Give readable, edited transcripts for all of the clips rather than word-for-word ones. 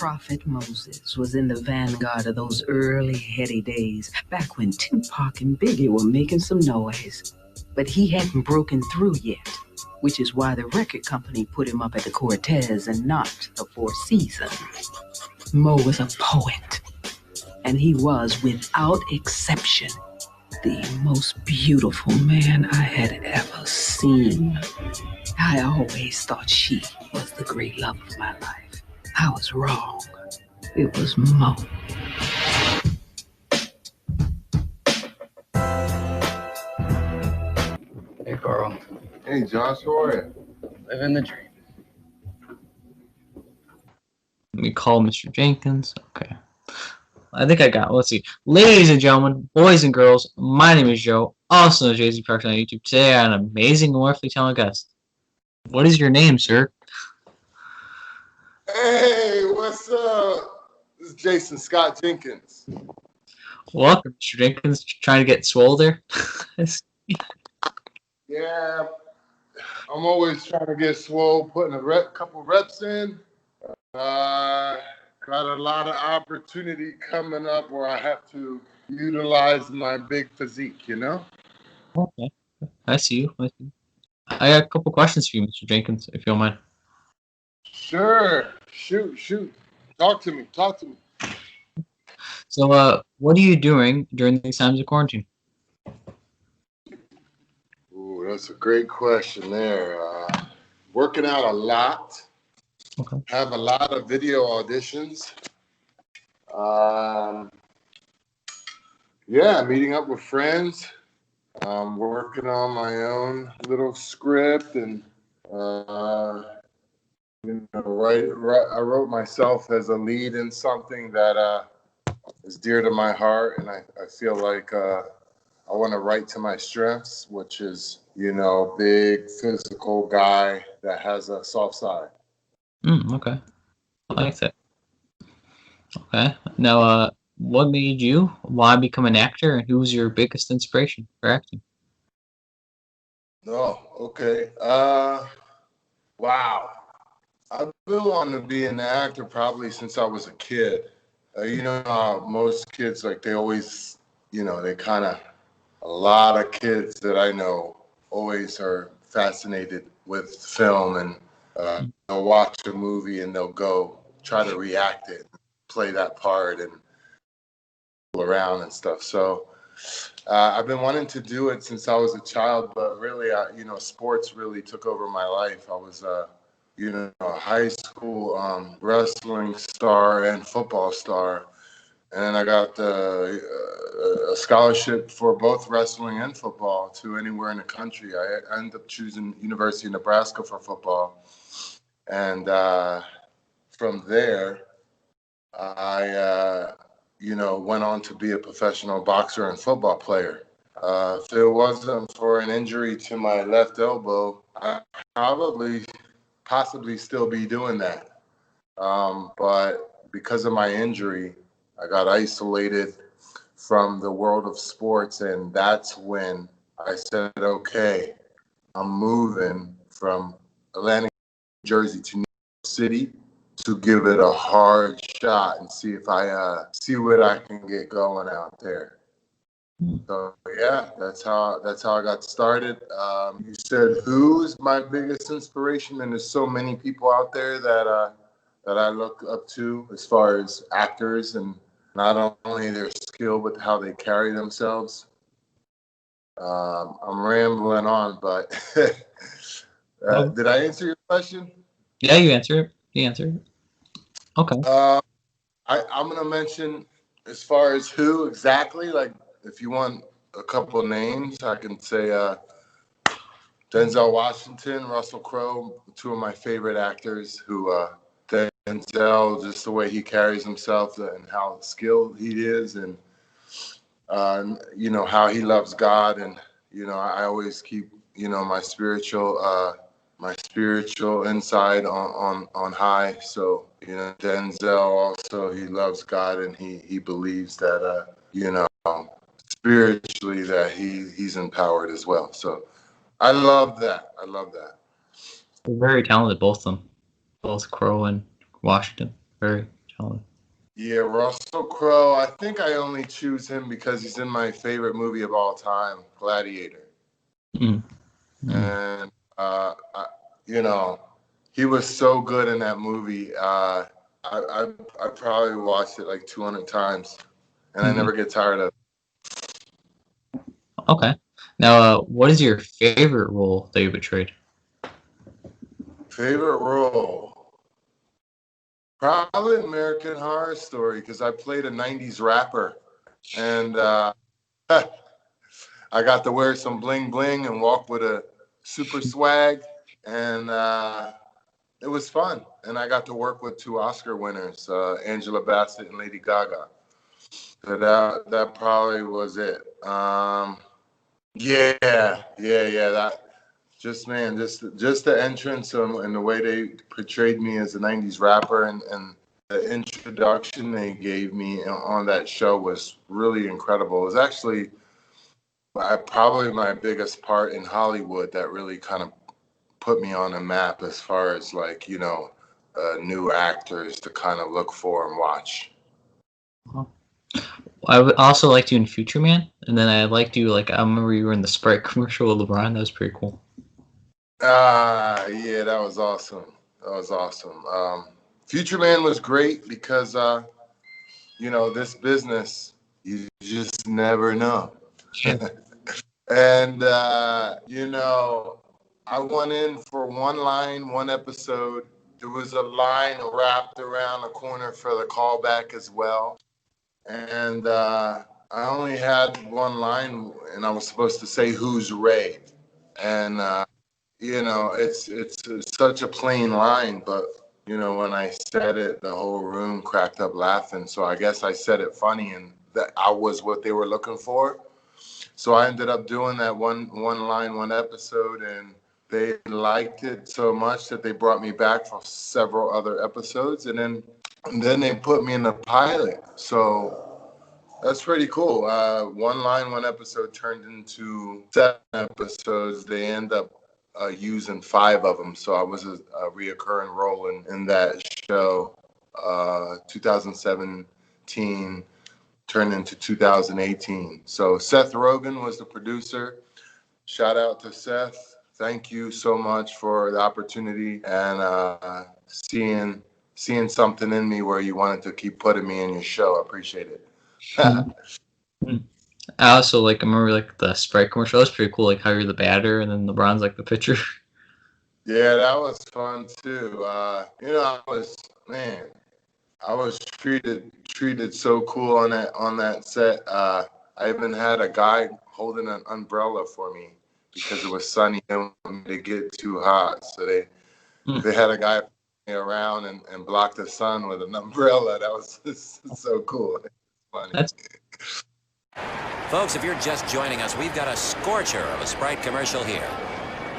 Prophet Moses was in the vanguard of those early heady days, back when Tupac and Biggie were making some noise. But he hadn't broken through yet, which is why the record company put him up at the Cortez and not the Four Seasons. Mo was a poet, and he was, without exception, the most beautiful man I had ever seen. I always thought she was the great love of my life. I was wrong. It was Mo. Hey, Carl. Hey, Josh, how are you? Living the dream. Let me call Mr. Jenkins. Okay. I think I got it. Let's see. Ladies and gentlemen, boys and girls, my name is Joe, also known as Jay-Z Parks on YouTube. Today I have an amazing and wonderfully talented guest. What is your name, sir? Hey, what's up? This is Jason Scott Jenkins. Welcome, Mr. Jenkins. Trying to get swole there? Yeah, I'm always trying to get swole, putting a couple reps in. Got a lot of opportunity coming up where I have to utilize my big physique, you know? Okay. I see you. I got a couple questions for you, Mr. Jenkins, if you don't mind. Sure. Shoot. Talk to me. So, what are you doing during these times of quarantine? Ooh, that's a great question there. Working out a lot. Okay. Have a lot of video auditions. Meeting up with friends. Working on my own little script and I wrote myself as a lead in something that is dear to my heart, and I feel like I want to write to my strengths, which is, big physical guy that has a soft side. Okay. I like that. Okay. Now, what made you want to become an actor, and who was your biggest inspiration for acting? Oh, okay. Wow. I've been wanting to be an actor probably since I was a kid. You know how most kids, like, they always, a lot of kids that I know always are fascinated with film, and they'll watch a movie and they'll go try to react it, play that part and around and stuff. So I've been wanting to do it since I was a child, but really, sports really took over my life. I was a high school wrestling star and football star. And then I got a scholarship for both wrestling and football to anywhere in the country. I ended up choosing University of Nebraska for football. And from there, I went on to be a professional boxer and football player. If it wasn't for an injury to my left elbow, I'd possibly still be doing that. But because of my injury, I got isolated from the world of sports, and that's when I said, okay, I'm moving from Atlantic, New Jersey to New York City to give it a hard shot and see if I see what I can get going out there. So yeah, that's how I got started. You said who's my biggest inspiration, and there's so many people out there that I look up to as far as actors, and not only their skill but how they carry themselves. I'm rambling on, but did I answer your question? Yeah, you answered it. Okay. I'm gonna mention as far as who exactly. Like, if you want a couple of names, I can say Denzel Washington, Russell Crowe, two of my favorite actors. Who Denzel, just the way he carries himself and how skilled he is, and how he loves God, and I always keep my spiritual inside on high. So Denzel also, he loves God, and he believes that spiritually that he's empowered as well. So I love that. They're very talented, both of them. Both Crow and Washington. Very definitely. Yeah, Russell Crowe. I think I only choose him because he's in my favorite movie of all time, Gladiator. Mm. Mm. And you know, he was so good in that movie. I probably watched it like 200 times, and I never get tired of it. Okay. Now, what is your favorite role that you portrayed? Favorite role? Probably American Horror Story because I played a 90s rapper, and I got to wear some bling bling and walk with a super swag, and it was fun. And I got to work with two Oscar winners, Angela Bassett and Lady Gaga. So that probably was it. Yeah. That just the entrance and the way they portrayed me as a '90s rapper and the introduction they gave me on that show was really incredible. It was actually probably my biggest part in Hollywood that really kind of put me on a map as far as like new actors to kind of look for and watch. I would also liked you in Future Man, and then I liked you like I remember you were in the Sprite commercial with LeBron. That was pretty cool. Yeah, that was awesome. That was awesome. Future Man was great because this business you just never know. Yeah. And I went in for one line, one episode. There was a line wrapped around the corner for the callback as well. And I only had one line, and I was supposed to say, "Who's Ray?" And it's such a plain line, but when I said it, the whole room cracked up laughing. So I guess I said it funny, and that I was what they were looking for. So I ended up doing that one line, one episode, and they liked it so much that they brought me back for several other episodes, and then they put me in the pilot. So that's pretty cool. One line, one episode turned into 7 episodes. They end up using 5 of them. So I was a reoccurring role in that show. 2017 turned into 2018. So Seth Rogen was the producer. Shout out to Seth. Thank you so much for the opportunity and seeing something in me where you wanted to keep putting me in your show. I appreciate it. I also I remember like the Sprite commercial. That was pretty cool. Like how you're the batter and then LeBron's like the pitcher. Yeah, that was fun too. I was treated so cool on that set. I even had a guy holding an umbrella for me because it was sunny and wanted me to get too hot. So they had a guy around and block the sun with an umbrella. That was so cool. Funny. That's Folks, if you're just joining us, we've got a scorcher of a Sprite commercial here.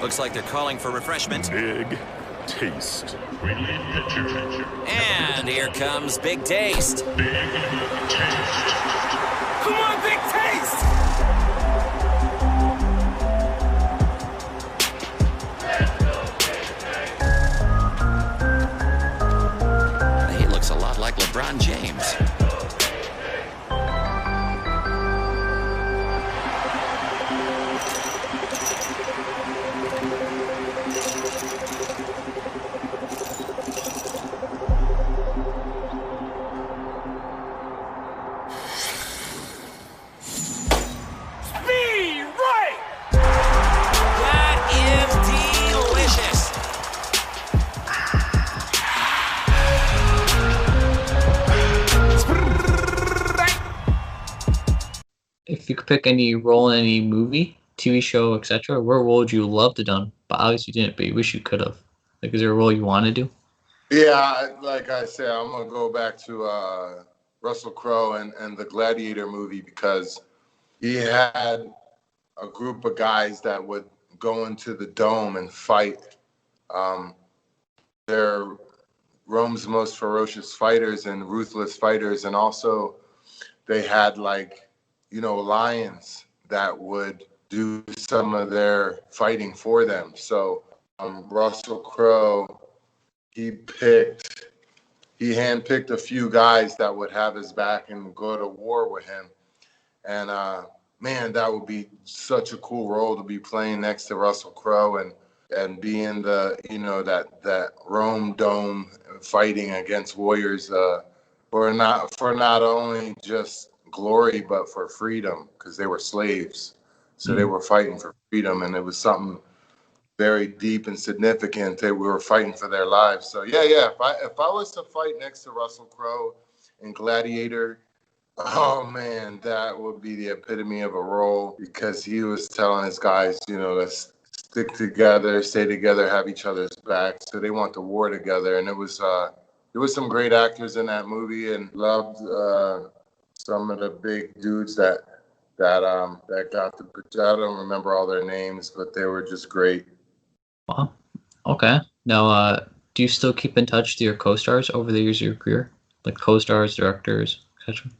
Looks like they're calling for refreshment. Big Taste. And here comes Big Taste. Big Taste. Come on, Big Taste! He looks a lot like LeBron James. if you could pick any role in any movie, TV show, etc., what role would you love to done? But obviously you didn't, but you wish you could have. Like, is there a role you want to do? Yeah, like I said, I'm gonna go back to Russell Crowe and the Gladiator movie because he had a group of guys that would go into the dome and fight. They're Rome's most ferocious fighters and ruthless fighters, and also they had lions that would do some of their fighting for them. So Russell Crowe, he picked he handpicked a few guys that would have his back and go to war with him. And man, that would be such a cool role to be playing next to Russell Crowe and be in the, you know, that Rome Dome fighting against warriors for not only just glory but for freedom, because they were slaves, so they were fighting for freedom, and it was something very deep and significant. They were fighting for their lives. So yeah. If I was to fight next to Russell Crowe in Gladiator, oh man, that would be the epitome of a role, because he was telling his guys, you know, let's stick together, stay together, have each other's backs. So they want the war together, and it was there was some great actors in that movie, and loved some of the big dudes that got the. I don't remember all their names, but they were just great. Wow. Okay. Now, do you still keep in touch with your co-stars over the years of your career, like co-stars, directors, etc.?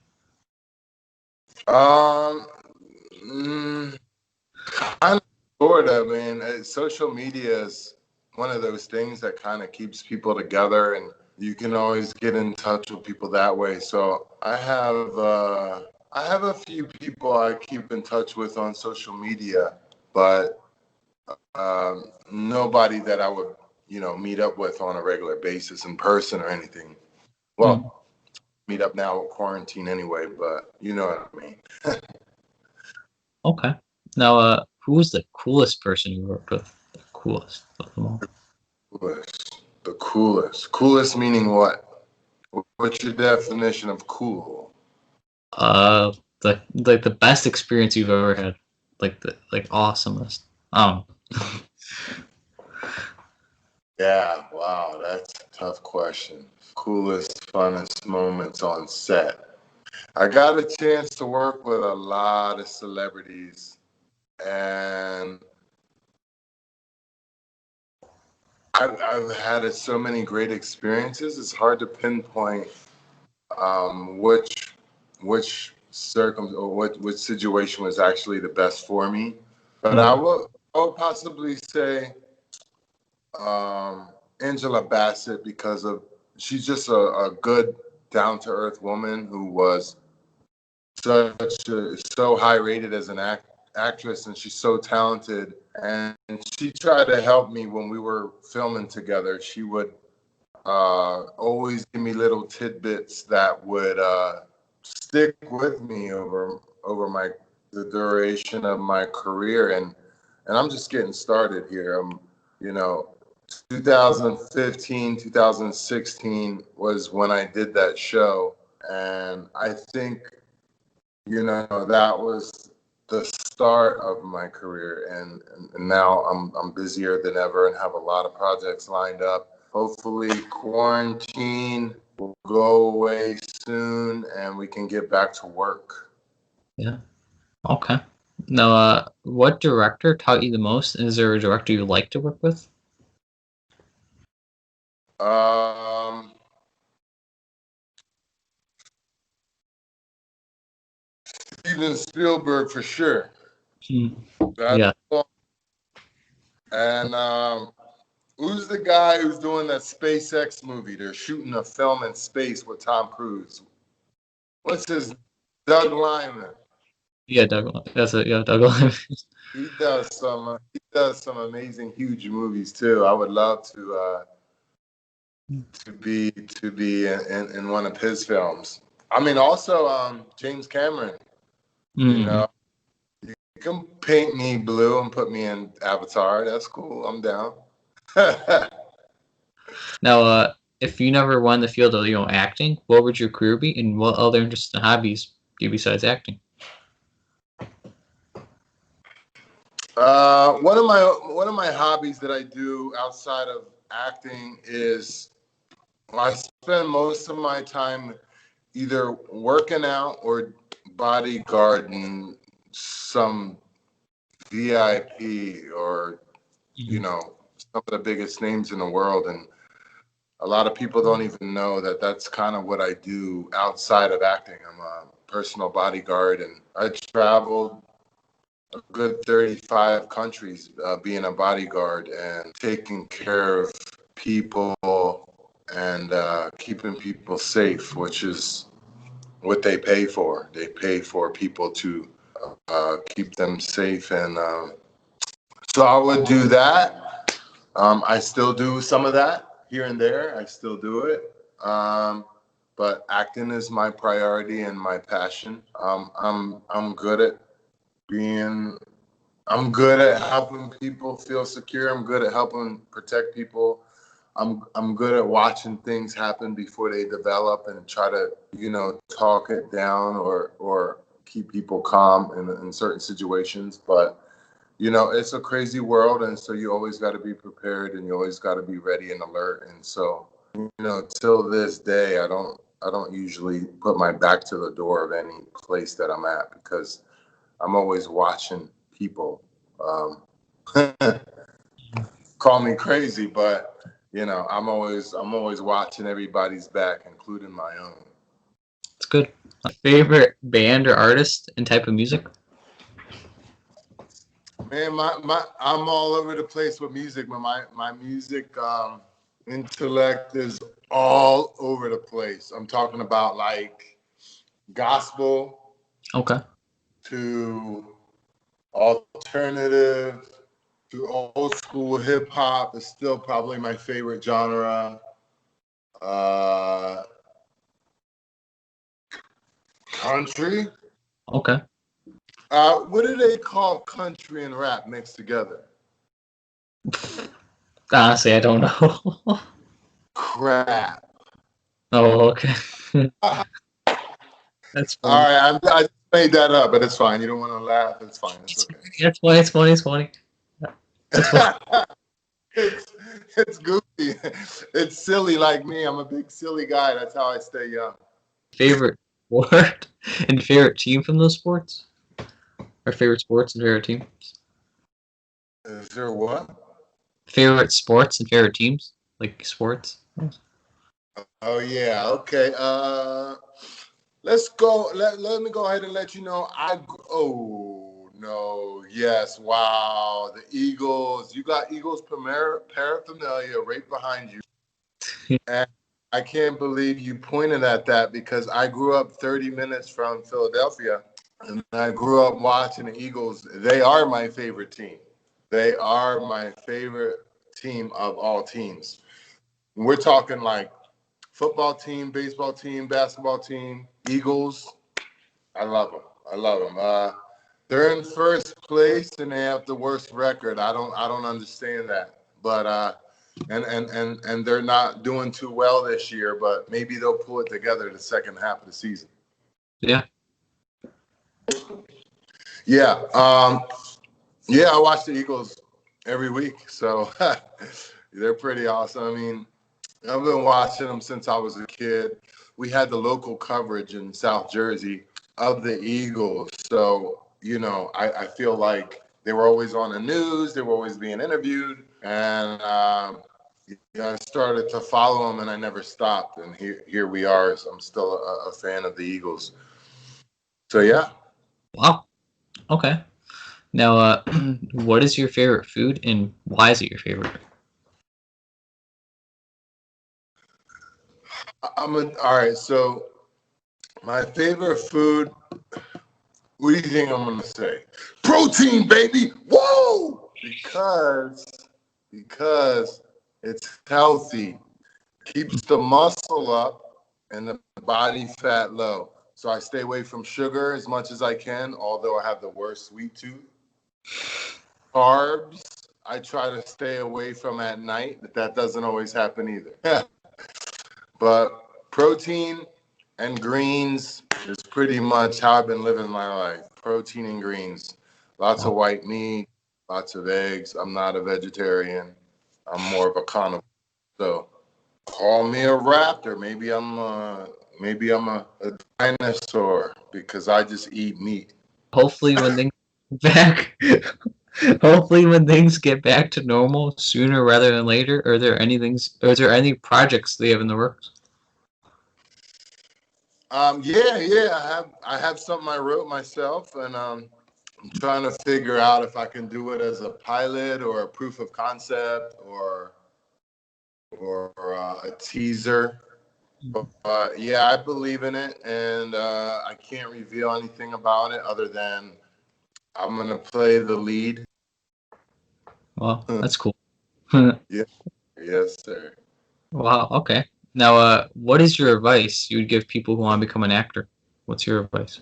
Kind of, sort of, man. Social media is one of those things that kind of keeps people together, and you can always get in touch with people that way. So I have a few people I keep in touch with on social media, but nobody that I would, you know, meet up with on a regular basis in person or anything. Well, meet up now with quarantine anyway, but you know what I mean. Okay. Now, who was the coolest person you worked with? The coolest of them all. The coolest meaning what? What's your definition of cool? The best experience you've ever had, the awesomest. Yeah, wow, that's a tough question. Coolest, funnest moments on set. I got a chance to work with a lot of celebrities, and I've had so many great experiences. It's hard to pinpoint which which situation was actually the best for me. But I would possibly say Angela Bassett, because of she's just a good, down to earth woman who was so high rated as an actress, and she's so talented. And she tried to help me when we were filming together. She would always give me little tidbits that would stick with me over the duration of my career. And I'm just getting started here. You know, 2015, 2016 was when I did that show, and I think, you know, that was the start of my career, and now I'm busier than ever and have a lot of projects lined up. Hopefully quarantine will go away soon and we can get back to work. Yeah. Okay. Now, what director taught you the most? Is there a director you like to work with? Steven Spielberg for sure. Yeah. And who's the guy who's doing that SpaceX movie? They're shooting a film in space with Tom Cruise. What's his? Doug Liman. Yeah, Doug. That's it. Yeah, Doug Liman. He does some amazing, huge movies too. I would love to be in one of his films. I mean, also James Cameron. You know, you can paint me blue and put me in Avatar. That's cool. I'm down. Now, if you never won the field of acting, what would your career be, and what other interests and hobbies do you besides acting? One of my hobbies that I do outside of acting is I spend most of my time either working out or bodyguarding some VIP or, you know, some of the biggest names in the world. And a lot of people don't even know that that's kind of what I do outside of acting. I'm a personal bodyguard, and I traveled a good 35 countries being a bodyguard and taking care of people and keeping people safe, which is what they pay for. They pay for people to keep them safe, and so I would do that. I still do some of that here and there. I still do it. But acting is my priority and my passion. I'm good at being. I'm good at helping people feel secure. I'm good at helping protect people. I'm good at watching things happen before they develop and try to, talk it down or keep people calm in certain situations. But it's a crazy world, and so you always got to be prepared, and you always got to be ready and alert. And so, till this day, I don't usually put my back to the door of any place that I'm at, because I'm always watching people. Call me crazy, but I'm always watching everybody's back, including my own. It's good. Favorite band or artist and type of music? Man, I'm all over the place with music, but my music intellect is all over the place. I'm talking about like gospel Okay. to alternative to old school hip hop is still probably my favorite genre. Country. Okay. What do they call country and rap mixed together? Honestly, I don't know. Crap. Oh, okay. That's All funny. right, I just made that up, but it's fine. You don't want to laugh. It's fine. It's okay. It's funny. It's funny. It's funny. That's funny. it's goofy. It's silly like me. I'm a big silly guy. That's how I stay young. Favorite sport and favorite team from those sports? Or favorite sports and favorite teams? Is there what? Favorite sports and favorite teams? Like sports? Oh yeah. Okay. Let's go. Let me go ahead and let you know. Oh no. Yes. Wow. The Eagles. You got Eagles paraphernalia right behind you. And I can't believe you pointed at that, because I grew up 30 minutes from Philadelphia, and I grew up watching the Eagles. They are my favorite team. They are my favorite team of all teams. We're talking like football team, baseball team, basketball team, Eagles. I love them. I love them. They're in first place and they have the worst record. I don't understand that. But and they're not doing too well this year, but maybe they'll pull it together the second half of the season. Yeah. Yeah. Yeah, I watch the Eagles every week, so they're pretty awesome. I mean, I've been watching them since I was a kid. We had the local coverage in South Jersey of the Eagles. So, I feel like they were always on the news. They were always being interviewed. And I started to follow them, and I never stopped. And here we are. So I'm still a fan of the Eagles. So, yeah. Wow. Okay. Now, what is your favorite food and why is it your favorite? All right. So, my favorite food. What do you think I'm gonna say? Protein, baby! Whoa! Because it's healthy, keeps the muscle up and the body fat low. So I stay away from sugar as much as I can, although I have the worst sweet tooth. Carbs, I try to stay away from at night, but that doesn't always happen either. But protein and greens is pretty much how I've been living my life. Protein and greens. Lots of white meat, lots of eggs. I'm not a vegetarian. I'm more of a carnivore. So call me a raptor. Maybe I'm a dinosaur, because I just eat meat. Hopefully, when things back, hopefully when things get back to normal sooner rather than later. Are there any projects they have in the works? Yeah. I have something I wrote myself, and I'm trying to figure out if I can do it as a pilot or a proof of concept or a teaser. But yeah, I believe in it, and I can't reveal anything about it other than I'm gonna play the lead. Well, that's cool. Yeah, yes, sir. Wow. Okay. Now, what is your advice you would give people who want to become an actor? What's your advice?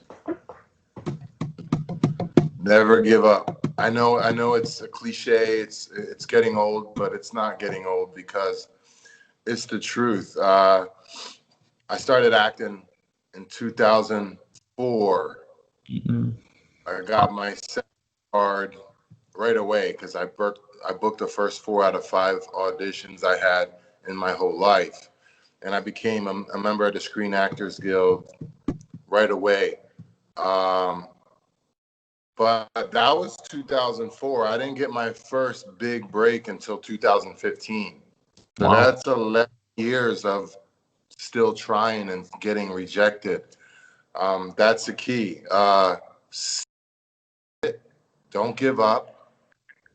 Never give up. I know it's a cliche. It's getting old, but it's not getting old because it's the truth. I started acting in 2004. Mm-hmm. I got my second card right away because I booked the first 4 out of 5 auditions I had in my whole life, and I became a member of the Screen Actors Guild right away. But that was 2004. I didn't get my first big break until 2015. So Wow. that's 11 years of still trying and getting rejected. That's the key. Don't give up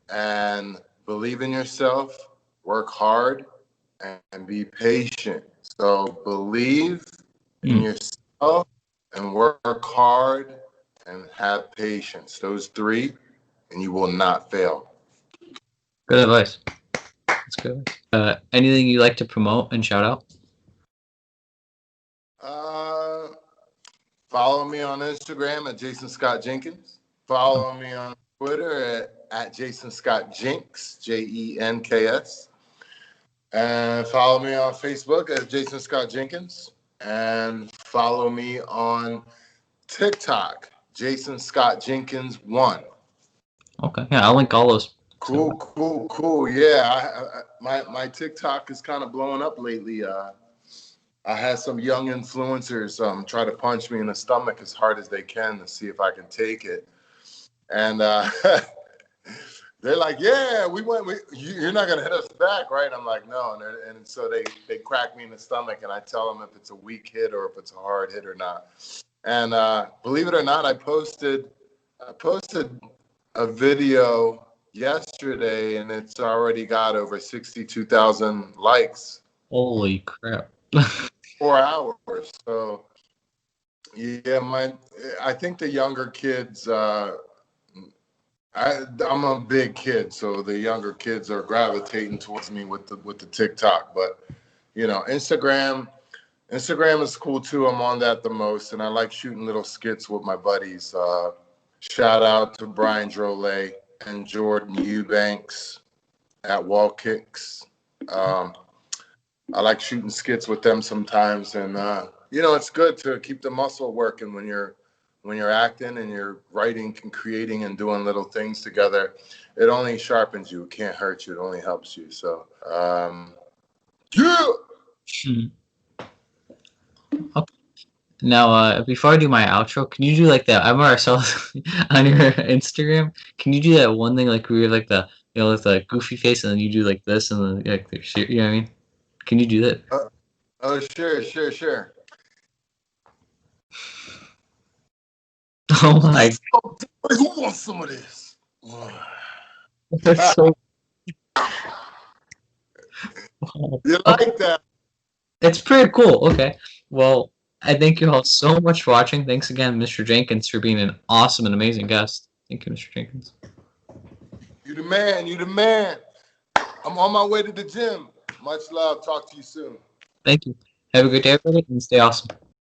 and believe in yourself, work hard, and be patient. So believe in yourself and work hard and have patience. Those 3, and you will not fail. Good advice. That's good. Anything you like to promote and shout out? Follow me on Instagram at Jason Scott Jenkins. Follow me on Twitter at Jason Scott Jenks, Jenks. And follow me on Facebook at Jason Scott Jenkins. And follow me on TikTok, Jason Scott Jenkins 1. Okay. Yeah, I'll link all those. Cool. Yeah, my TikTok is kind of blowing up lately. I had some young influencers try to punch me in the stomach as hard as they can to see if I can take it. And they're like, yeah, you're not going to hit us back, right? I'm like, no. And so they crack me in the stomach, and I tell them if it's a weak hit or if it's a hard hit or not. And believe it or not, I posted a video yesterday, and it's already got over 62,000 likes. Holy crap. 4 hours. So yeah, I think the younger kids, I'm a big kid, so the younger kids are gravitating towards me with the TikTok. But Instagram is cool too. I'm on that the most, and I like shooting little skits with my buddies. Shout out to Brian Drolet and Jordan Eubanks at Wall Kicks. I like shooting skits with them sometimes, and it's good to keep the muscle working when you're acting and you're writing and creating and doing little things together. It only sharpens you. It can't hurt you. It only helps you. So, yeah. Okay. Now, before I do my outro, can you do like that? I remember I saw on your Instagram. Can you do that one thing like where you're like with the goofy face, and then you do like this, and then like the shit? You know what I mean? Can you do that? Oh, sure. Oh my! Who wants some of this? That's so. You like that? It's pretty cool. Okay. Well, I thank you all so much for watching. Thanks again, Mr. Jenkins, for being an awesome and amazing guest. Thank you, Mr. Jenkins. You the man. I'm on my way to the gym. Much love. Talk to you soon. Thank you. Have a good day, everybody, and stay awesome.